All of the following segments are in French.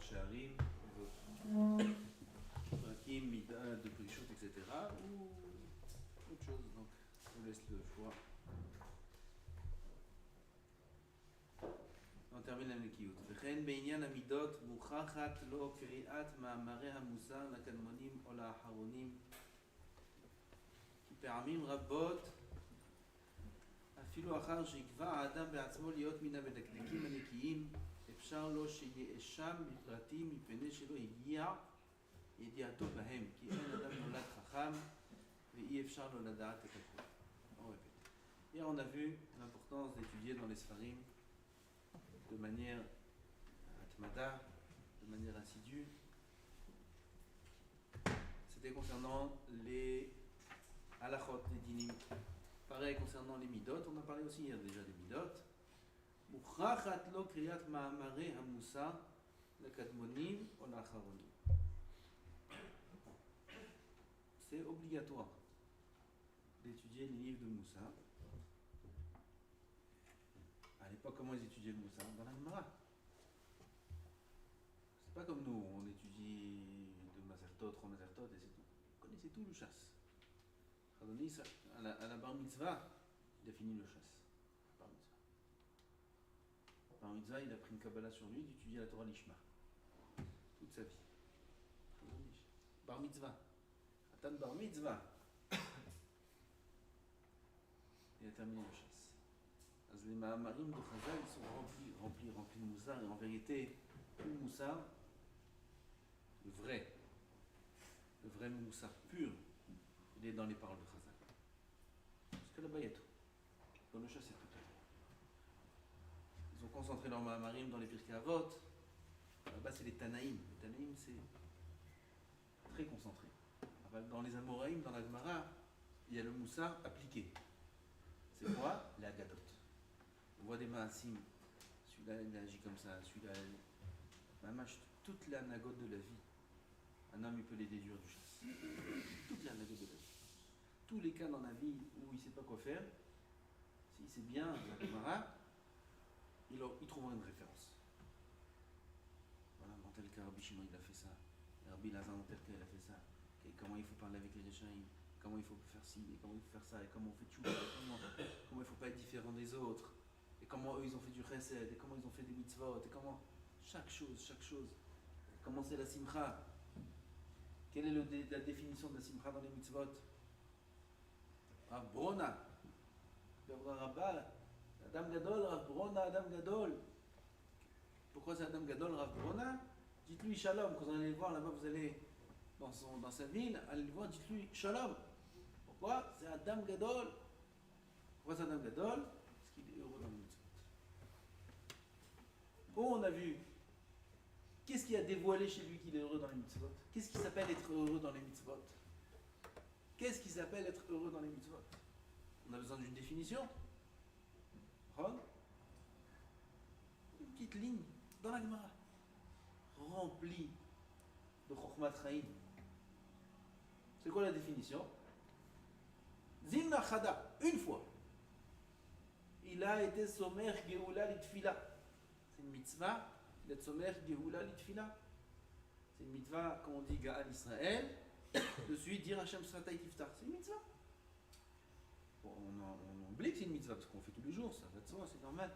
Shaharim, Prakim, Mida, de Prishot, etc. ou autre chose. Donc, je vous laisse le choix. On termine la Nekiyut. וכן בעניין המידות מוכחת לו קריאת מאמרי המוסר לקדמונים או לאחרונים. כי פעמים רבות אפילו אחר שיקבע האדם בעצמו להיות מן המדקדקים הנקיים, אפשר לו שיאשם בפרטים מפני שלא הגיע ידיעתו בהם, כי אין אדם נולד חכם ואי אפשר לו לדעת את הכל. On répète. Hier on a vu l'importance d'étudier dans les Sfarim de manière atmada, de manière assidue. C'était concernant les halachot, les dinim. Pareil concernant les midot, on a parlé aussi hier déjà des midot. Mukhrachat lo kriyat ma'amare hamusa lekadmonim ou l'acharonim. C'est obligatoire d'étudier les livres de Moussa. À l'époque, comment ils étudiaient le Moussa? Dans la Gemara. C'est pas comme nous, on étudie de Mazertot, Romazertot et c'est tout. Vous connaissez tout le chasse. À la bar mitzvah, il a fini le chasse. Bar mitzvah. Bar mitzvah, il a pris une Kabbalah sur lui d'étudier la Torah Lishma. Toute sa vie. Bar mitzvah. Atan bar mitzvah. Il a terminé le chasse. Les Mahamarim de Chazal sont remplis de moussard. Et en vérité, tout le moussard, le vrai moussard pur, il est dans les paroles de Chazal. Parce que là-bas, il y a tout. Dans le chasse, c'est tout. Ils ont concentré leur Mahamarim dans les Pirkei Avot. Là-bas, c'est les Tanaïm. Les Tanaïm, c'est très concentré. Dans les Amoraïm, dans la Gemara, il y a le moussard appliqué. C'est quoi? Les Agadot. On voit des Maasim, celui-là il agit comme ça, celui-là Mamash, toute la nagote de la vie. Un homme il peut les déduire du chasse. Toute la nagote de la vie. Tous les cas dans la vie où il ne sait pas quoi faire, s'il sait bien la Gemara, il trouvera une référence. Voilà, dans tel cas, Rabbi Shimon il a fait ça. Rabbi Lazar dans tel cas il a fait ça. Et comment il faut parler avec les Réchaïm, comment il faut faire ci, et comment il faut faire ça, et comment on fait tchouva, comment il ne faut pas être différent des autres. Et comment eux ils ont fait du chesed, et comment ils ont fait des mitzvot, et comment chaque chose. Comment c'est la simcha? Quelle est la définition de la simcha dans les mitzvot? Rav Brona, Rabba, Adam Gadol, Rav Brona, Adam Gadol. Pourquoi c'est Adam Gadol, Rav Brona? Dites-lui Shalom, quand vous allez le voir là-bas, vous allez dans sa ville, allez le voir, dites-lui Shalom. Pourquoi? C'est Adam Gadol. Pourquoi c'est Adam Gadol? Qu'il est heureux dans les mitzvot. On a vu qu'est-ce qui a dévoilé chez lui qu'il est heureux dans les mitzvot. Qu'est-ce qui s'appelle être heureux dans les mitzvot? Qu'est-ce qui s'appelle être heureux dans les mitzvot? On a besoin d'une définition. Une petite ligne dans la Gemara remplie de Chokhmat Chaim. C'est quoi la définition? Zimna Chada, une fois. Il a été sommer Geoula Litfila. C'est une mitzvah d'être sommer Geoula Litfila. C'est une mitzvah, quand on dit Gaal Israël, de suite dire Hashem Sratay Tiftar. C'est une mitzvah. Bon, on oublie que c'est une mitzvah parce qu'on fait tous les jours, ça va de soi, c'est normal.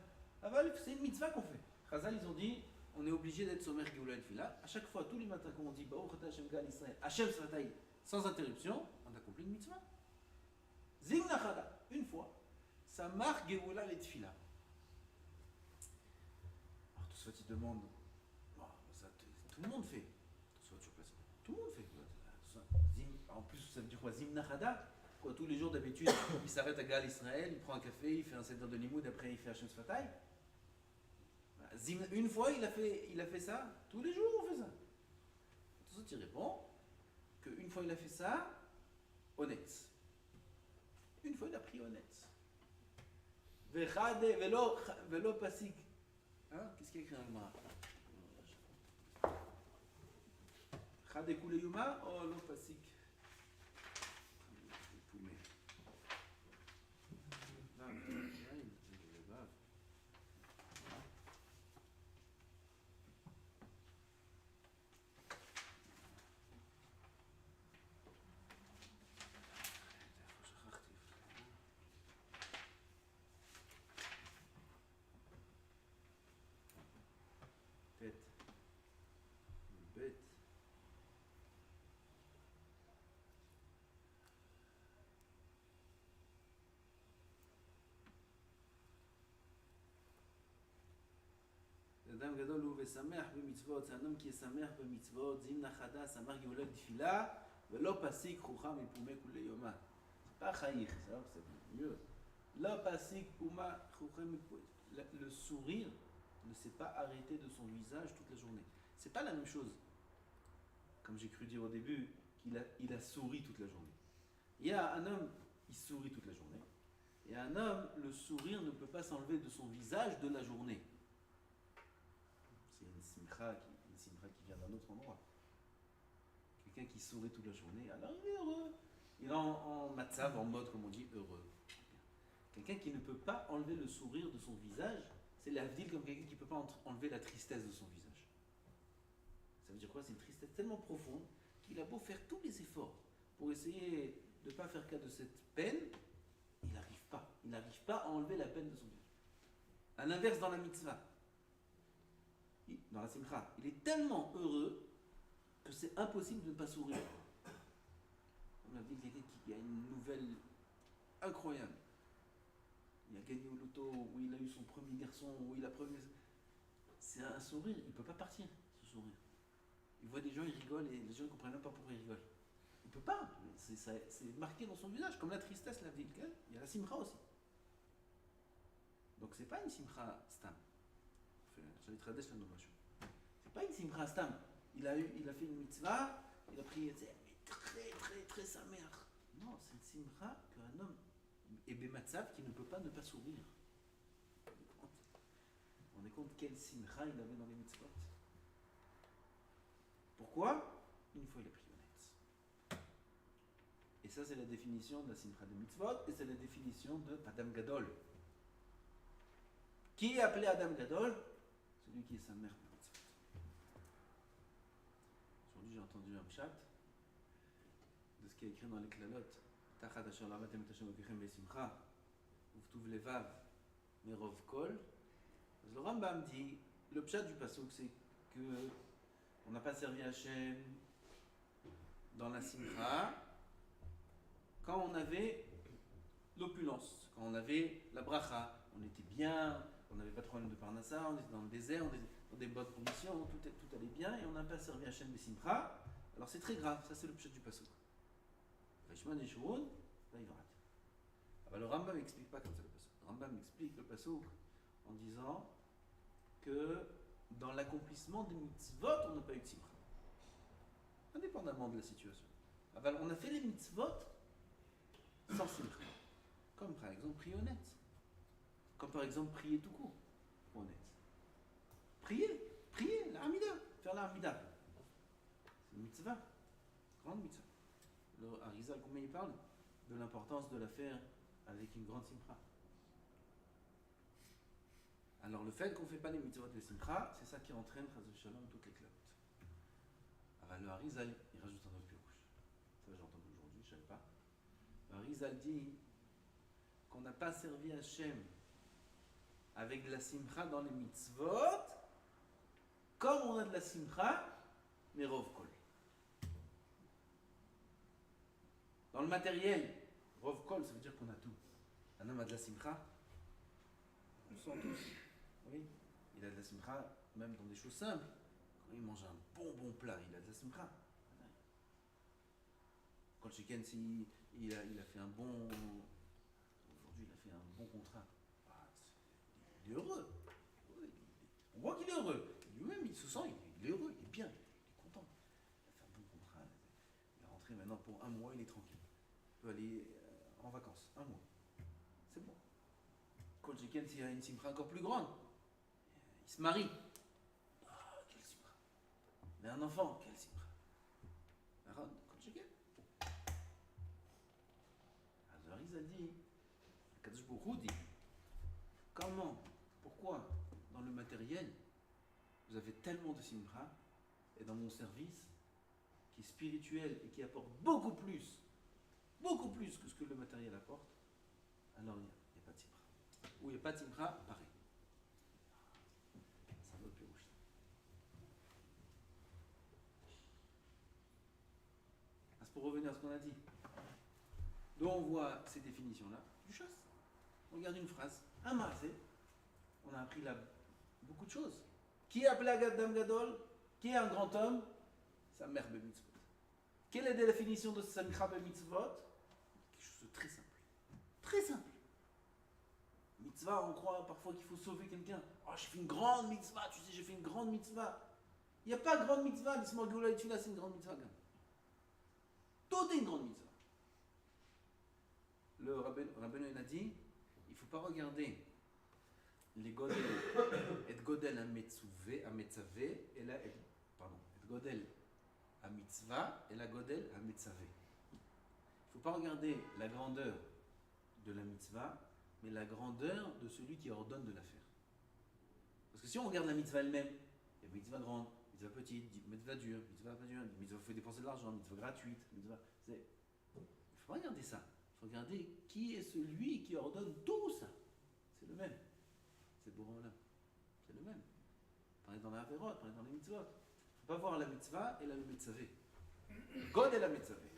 C'est une mitzvah qu'on fait. Chazal, ils ont dit on est obligé d'être sommer Geoula Litfila. À chaque fois, tous les matins, quand on dit Baruch Ata Hashem Gaal Israël, Hashem Sratay, sans interruption, on accomplit une mitzvah. Zimna Chada, une fois. Ça marque Geoula les Tfila. Alors tout ça, tu demandes, ça, tout le monde fait. Tout le monde fait. En plus, ça veut dire quoi? Zimna Chada. Quoi, tous les jours d'habitude, il s'arrête à Gal Israël, il prend un café, il fait un seder de limoud, après il fait Hashem Sfatay. Une fois, il a fait ça. Tous les jours, on fait ça. Tout ça, tu réponds qu'une fois, il a fait ça, honnête. Une fois, il a pris honnête. Velo pasik. Hein? Qu'est-ce qu'il y a écrit dans le Gemara? Chade Kuleyuma ou lo pasik? Adam Gadol ou Vesamer b'mitzvot, c'est un homme qui est samer b'mitzvot, zimna chada, samer geolek tfila, velo pasik rucha mipumeh kulei yoma. C'est pas chaïr, c'est mieux. Lo pasik puma rucha mipumeh. Le sourire ne s'est pas arrêté de son visage toute la journée. C'est pas la même chose, comme j'ai cru dire au début, qu'il a souri toute la journée. Il y a un homme, il sourit toute la journée. Et un homme, le sourire ne peut pas s'enlever de son visage de la journée. C'est une simcha qui vient d'un autre endroit. Quelqu'un qui sourit toute la journée, alors il est heureux. Il est en matzav, en mode, comme on dit, heureux. Quelqu'un qui ne peut pas enlever le sourire de son visage, c'est l'avdil comme quelqu'un qui ne peut pas enlever la tristesse de son visage. Ça veut dire quoi? C'est une tristesse tellement profonde qu'il a beau faire tous les efforts pour essayer de ne pas faire cas de cette peine, il n'arrive pas. Il n'arrive pas à enlever la peine de son visage. À l'inverse, dans la mitzvah, dans la simcha, il est tellement heureux que c'est impossible de ne pas sourire. On a dit quelqu'un qui a une nouvelle incroyable. Il a gagné au loto, où il a eu son premier garçon, où il a premier... C'est un sourire, il ne peut pas partir, ce sourire. Il voit des gens, il rigole, et les gens ne comprennent même pas pourquoi il rigole. Il ne peut pas, c'est marqué dans son visage, comme la tristesse, la vie. Il y a la simcha aussi. Donc c'est pas une simcha stam. J'allais traduire la notation. C'est pas une simcha stam. Il a fait une mitzvah, il a prié, mais très très très sa mère. Non, c'est une simcha qu'un homme est bématzav qui ne peut pas ne pas sourire. On est compte quelle simcha il avait dans les mitzvot. Pourquoi? Une fois il a prié honnête. Et ça c'est la définition de la simcha de mitzvot et c'est la définition de Adam Gadol. Qui est appelé Adam Gadol? Celui qui est sa mère. Aujourd'hui j'ai entendu un pshat de ce qui est écrit dans les klalotes. Tachat asher lamatem et Hashem Elohim besimcha, uvtuv levav merov kol. Le Rambam dit, le pshat du pasuk c'est que on n'a pas servi Hashem dans la simcha quand on avait l'opulence, quand on avait la bracha, on était bien, on n'avait pas de problème de parnassa, on était dans le désert, on était dans des bonnes conditions, tout allait bien et on n'a pas servi Hashem de simcha. Alors c'est très grave, ça c'est le pshat du pasuk. Vashman Yeshurun, là il rate. Ah bah, le Rambam n'explique pas comme ça le pasuk. Le Rambam explique le pasuk en disant que dans l'accomplissement des mitzvot, on n'a pas eu de simcha. Indépendamment de la situation. Ah bah, on a fait les mitzvot sans simcha. Comme par exemple prier honnête. Comme par exemple prier tout court. Honnête. Prier, la Hamida, faire la Hamida. C'est une mitzvah. Grande mitzvah. Le Arizal, combien il parle de l'importance de la faire avec une grande simcha. Alors le fait qu'on ne fait pas les mitzvot de simcha, c'est ça qui entraîne Chazal Shalom toutes les clottes. Alors le Arizal, il rajoute un autre pirouche. Ça j'ai entendu aujourd'hui, je ne savais pas. Le Arizal dit qu'on n'a pas servi Hachem avec de la simcha dans les mitzvot, comme on a de la simcha, mais rov kol. Dans le matériel, rov kol, ça veut dire qu'on a tout. Un homme a de la simcha, on le sent tous. Oui, il a de la simcha, même dans des choses simples. Quand il mange un bon plat, il a de la simcha. Quand le chicken, il a fait un bon... Aujourd'hui, il a fait un bon contrat. Il est heureux. On voit qu'il est heureux. Lui-même, il se sent, il est heureux, il est bien, il est content. Il a fait un bon contrat. Il est rentré maintenant pour un mois, il est tranquille. Il peut aller en vacances, un mois. C'est bon. Quand le chicken, s'il a une simcha encore plus grande, il se marie. Ah, quelle simcha. Il a un enfant, quelle simcha. Quand le chicken. Alors, il a dit, Kadosh Baruch Hu dit, comment, pourquoi, dans le matériel, vous avez tellement de simcha, et dans mon service, qui est spirituel et qui apporte beaucoup plus que ce que le matériel apporte, alors il n'y a pas de simcha. Ou il n'y a pas de simcha, pareil. C'est un autre pirouche. C'est pour revenir à ce qu'on a dit. Donc on voit ces définitions-là du chasse. On regarde une phrase, un maasé, on a appris là beaucoup de choses. Qui est appelé Adam Gadol? Qui est un grand homme? Sa mère mitzvot. Quelle est la définition de Samcha mitzvot? Quelque chose de très simple. Très simple. Mitzvah, on croit parfois qu'il faut sauver quelqu'un. Oh, j'ai fait une grande mitzvah, tu sais, j'ai fait une grande mitzvah. Il n'y a pas de grande mitzvah, l'Ismaël Géoula et Tfila, c'est une grande mitzvah. Tout est une grande mitzvah. Le Rabbeinu a dit, il ne faut pas regarder les godel et godel à metzavé et la pardon, et godel à mitzvah et la godel à metzavé. Il ne faut pas regarder la grandeur de la mitzvah, mais la grandeur de celui qui ordonne de la faire. Parce que si on regarde la mitzvah elle-même, il y a une mitzvah grande, mitzvah petite, mitzvah dure, mitzvah pas dure, mitzvah faut dépenser de l'argent, mitzvah gratuite, mitzvah. Il ne faut pas regarder ça. Il faut regarder qui est celui qui ordonne tout ça. C'est le même. C'est Bourg-en-Là. C'est le même. Pareil dans la Averot, pareil dans les mitzvot. Il ne faut pas voir la mitzvah et la metzavé. God est la metzavé.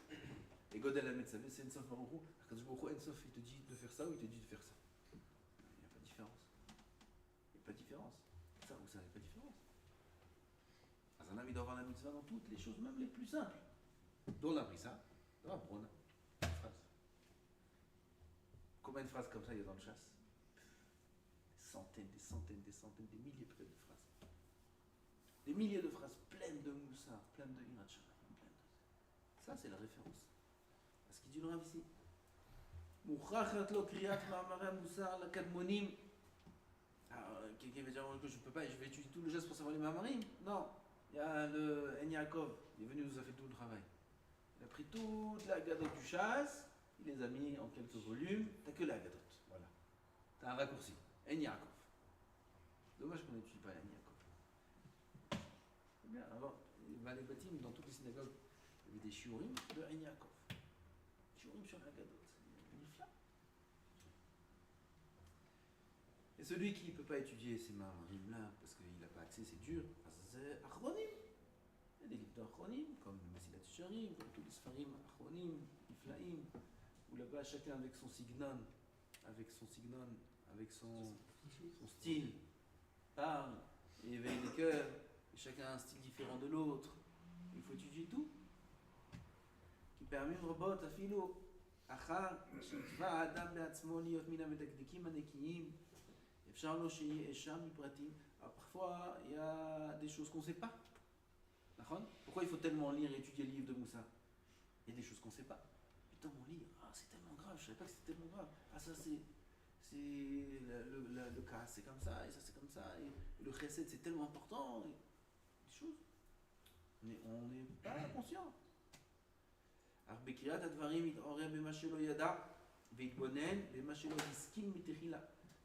Et God est la metzavé, c'est Ensof Baruch Hu. Quand je Baruch Hu, Ensof, il te dit de faire ça ou il te dit de faire ça. Il n'y a pas de différence. Il n'y a pas de différence. Ça ou ça, il n'y a pas de différence. Un homme, il doit avoir la mitzvah dans toutes les choses, même les plus simples. Dans la brissa, dans la brona. Une phrase. Combien de phrases comme ça il y a dans le chasse? Des centaines, des milliers peut-être de phrases. Des milliers de phrases pleines de moussard, pleines de hirat shamayim, pleines de... Ça, c'est la référence. À ce qu'il dit le Rav ici. Mouchachat lo kriyat ma'amara moussar la kadmonim. Quelqu'un va dire que je ne peux pas, je vais étudier tout le geste pour savoir les ma'amarim. Non. Il y a le En Yaakov, il est venu, nous a fait tout le travail. Il a pris toute la gadote du chasse, il les a mis en quelques volumes. T'as que la gadote, voilà. T'as un raccourci. En Yaakov. Dommage qu'on n'étudie pas En Yaakov. C'est bien, alors, les bâtiments, dans toutes les synagogues, il y avait des shiurim de En Yaakov. Shiurim sur la gadote. C'est magnifique. Et celui qui ne peut pas étudier ces ma'amarim-là, parce qu'il n'a pas accès, c'est dur, c'est achronim. Il y a des livres d'achronim, comme le Mesilat Yesharim, comme tous les Sfarim achronim, Iflaim, où là-bas chacun avec son signon, avec son style, parle et éveille les cœurs, et chacun a un style différent de l'autre. Il faut étudier tout. Qui permet une robot à philo. Achar, shitva adam be'atzmo liot mina medakdekim anekiyim. Parfois, il y a des choses qu'on ne sait pas. Pourquoi il faut tellement lire et étudier le livre de Moussa? Il y a des choses qu'on ne sait pas. Putain, on lit, c'est tellement grave, je ne savais pas que c'était tellement grave. Ça, c'est le cas, c'est comme ça, et ça, c'est comme ça, et le chesed, c'est tellement important. Des choses. Mais on n'est pas conscient.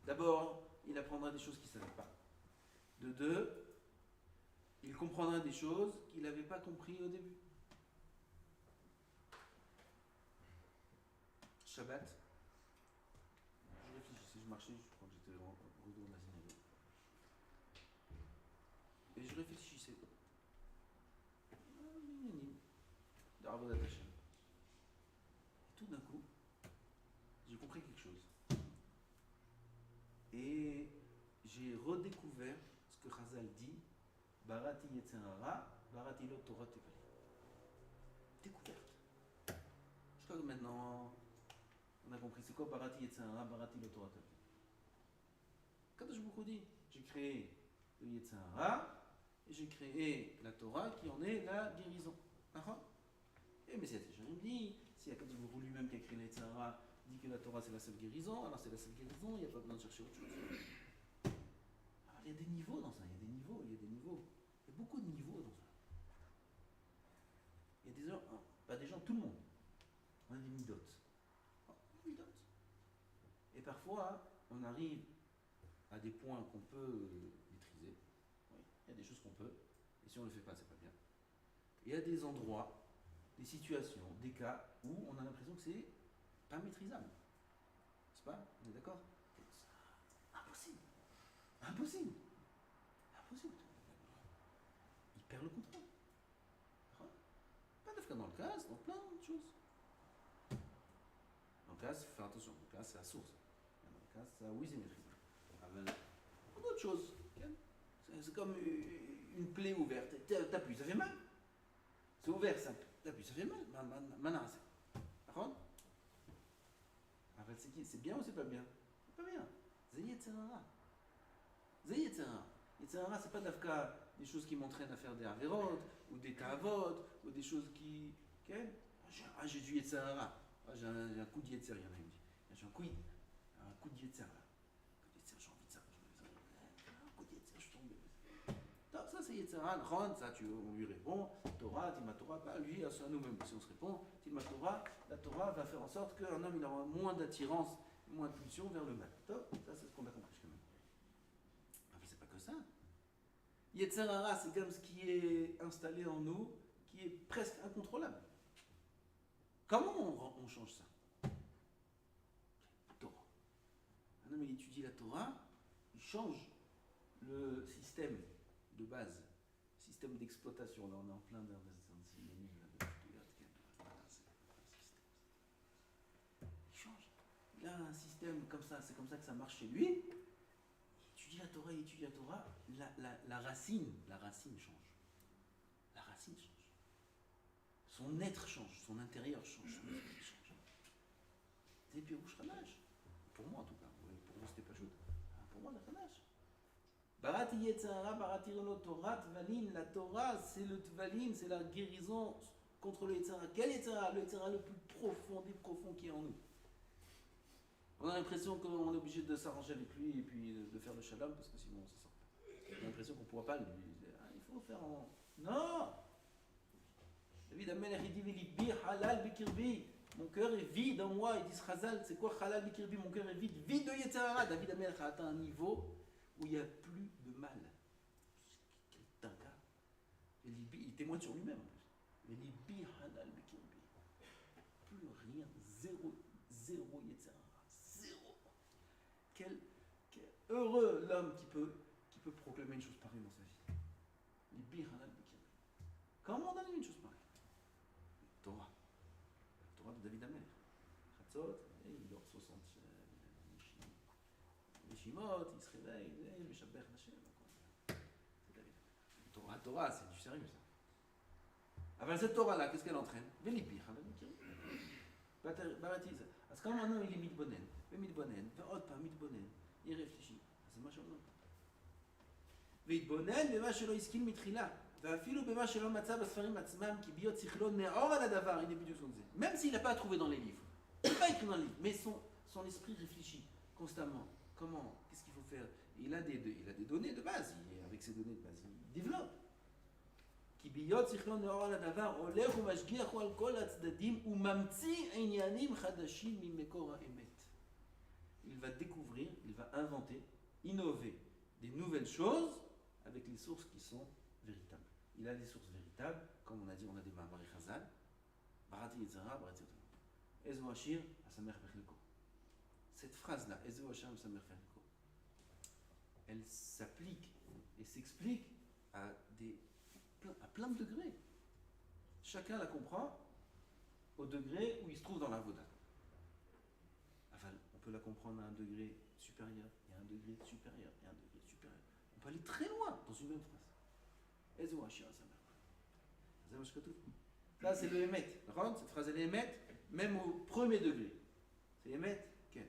D'abord, il apprendra des choses qu'il ne savait pas. De deux, il comprendra des choses qu'il n'avait pas compris au début. Shabbat. Je réfléchissais, je marchais, je crois que j'étais au dos de la synagogue. Et je réfléchissais. Et tout d'un coup, j'ai compris quelque chose. Et j'ai redécouvert ce que Chazal dit, Barati Yetzerara, Barati Lo Torah Tevali. Découverte. Je crois que maintenant, on a compris c'est quoi Barati Yetzerara, Barati Lo Torah Tevali. Quand je vous dis, j'ai créé le Yetzerara, et j'ai créé la Torah qui en est la guérison. Et Messias Yesharim dit, si Akadosh Baruch Hu lui-même qui a créé la Yetzerara dit que la Torah c'est la seule guérison, alors c'est la seule guérison, il n'y a pas besoin de chercher autre chose. Alors il y a des niveaux dans ça, il y a des niveaux. Il y a beaucoup de niveaux dans ça. Il y a des gens, pas des gens, tout le monde. On a des midotes. Et parfois, on arrive à des points qu'on peut maîtriser. Oui, il y a des choses qu'on peut, et si on ne le fait pas, c'est pas bien. Il y a des endroits, des situations, des cas où on a l'impression que c'est pas maîtrisable. N'est-ce pas? On est d'accord? Impossible. Il perd le contrôle. Pas de dans le cas, dans plein de choses. Dans le cas, il faut faire attention. Dans le cas, c'est la source. Dans le cas, ça, oui, c'est maîtrisable. Avec d'autres choses. C'est comme une plaie ouverte. T'appuies, ça fait mal. C'est ouvert, ça. T'appuies, ça fait mal. Maintenant, c'est. D'accord? C'est bien ou c'est pas bien? C'est pas bien. C'est Yetzerara. C'est Yetzerara. Yetzerara, c'est pas d'Afka des choses qui m'entraînent à faire des avérotes, ou des ta'avot, ou des choses qui. Okay? J'ai du Yetzerara. J'ai un coup de Yetzer, il y en a qui me dit. J'ai un coup de Yetzer là. J'ai envie de ça. Un coup de Yetzer, je suis tombé. Non, ça c'est Yetzerara. Ron, ça on lui répond. Torah, Tilma Torah, bah, lui, à nous-mêmes, si on se répond, Tilma Torah, la Torah va faire en sorte qu'un homme il aura moins d'attirance, moins de pulsion vers le mal. Top, ça c'est ce qu'on a compris quand même. Enfin, c'est pas que ça. Yetzerara, c'est comme ce qui est installé en nous, qui est presque incontrôlable. Comment on change ça? Torah. Un homme il étudie la Torah, il change le système de base, système d'exploitation. Là, on est en plein dans il change. Il a un système comme ça, c'est comme ça que ça marche chez lui. Il étudie la Torah, la racine change. La racine change. Son être change, son intérieur change, son esprit change. C'est Pirouche Ramash. Pour moi en tout cas. Pour moi c'était pas chaud. Pour moi le Ramash. Barati Yetzara, Barati Reno Torah, Tvalin. La Torah c'est le Tvalin, c'est la guérison contre le Yetzara. Quel Yetzara? Le Yetzara le plus profond des profonds qui est en nous. On a l'impression qu'on est obligé de s'arranger avec lui et puis de faire le shalom parce que sinon on ne sort pas. On a l'impression qu'on ne pourra pas lui dire il faut faire en. Non! David Amelech il dit Velibi halal bikirbi. Mon cœur est vide en moi. Il dit Chazal, c'est quoi halal bikirbi? Mon cœur est vide, vide de Yetzirah. David Amelech a atteint un niveau où il n'y a plus de mal. Quel dingue. Il témoigne sur lui-même. Velibi halal bikirbi. Plus rien, zéro Yetzirah. Zéro. Quel heureux l'homme qui peut proclamer une chose pareille dans sa vie. Velibi halal bikirbi. Comment on donne une chose pareille? Torah. La Torah de David Amelech. Chatzot, il dort 60 Neshimot, il se réveille, il Meshabech Hashem. C'est David Amelech. La Torah, c'est du sérieux ça. Avant cette Torah-là, qu'est-ce qu'elle entraîne? Velibi, Baratiz. Parce que quand maintenant il est mitbonen, il réfléchit. C'est ma chose. Vitbonen, bema shelo iskin mitchila. Même s'il n'a pas trouvé dans les livres, il n'a pas écrit dans les livres, mais son esprit réfléchit constamment. Comment? Qu'est-ce qu'il faut faire? Il a des données de base. Avec ces données de base, il développe. Il va découvrir, il va inventer, innover des nouvelles choses avec les sources qui sont véritables. Il a des sources véritables, comme on a dit, on a des Mahamari Chazal, Barati Yetzara, Barati Yetzara. Ezo Hashir, Asamer Vechleko. Cette phrase-là, Ezo Hashir, Asamer Vechleko, elle s'applique et s'explique à plein de degrés. Chacun la comprend au degré où il se trouve dans la Voda. Enfin, on peut la comprendre à un degré supérieur, et à un degré supérieur, et à un degré supérieur. On peut aller très loin dans une même phrase. Ezo Hashir, Asamer. Ça c'est le Emet. Cette phrase elle est Emet, même au premier degré. C'est Emet, quel?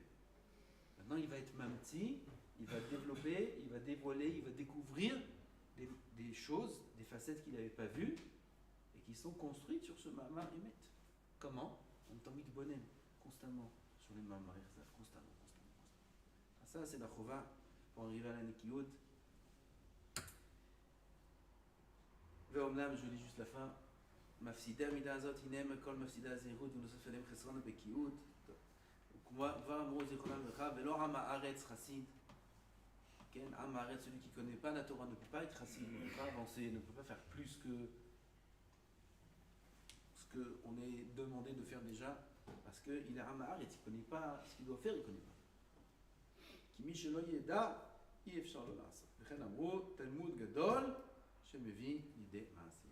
Maintenant il va être Mamti, il va développer, il va dévoiler, il va découvrir des choses, des facettes qu'il n'avait pas vues et qui sont construites sur ce Mamar Emet. Comment? En étant mis de bonnet constamment sur les Mamar constamment. Ça c'est la Chova pour arriver à la Nekiyot. ואומנם, je lis juste la fin, מפסידי המידה הזאת, הנה מכל מפסידי הזהירות ונוסף עליהם חסרון הבקיאות. כבר אמרו זיכרונם לברכה, ולא עם הארץ חסיד. כן, עם הארץ, celui qui ne connaît pas la Torah ne peut pas être chassid, ne peut pas avancer, ne peut pas faire plus que ce qu'on est demandé de faire déjà, parce qu'il est עם הארץ, il ne connaît pas ce qu'il doit faire, il ne connaît pas. כי מי שלא ידע, אי אפשר לא לעשות. וכן אמרו, תלמוד גדול, שמביא לידי מעשה.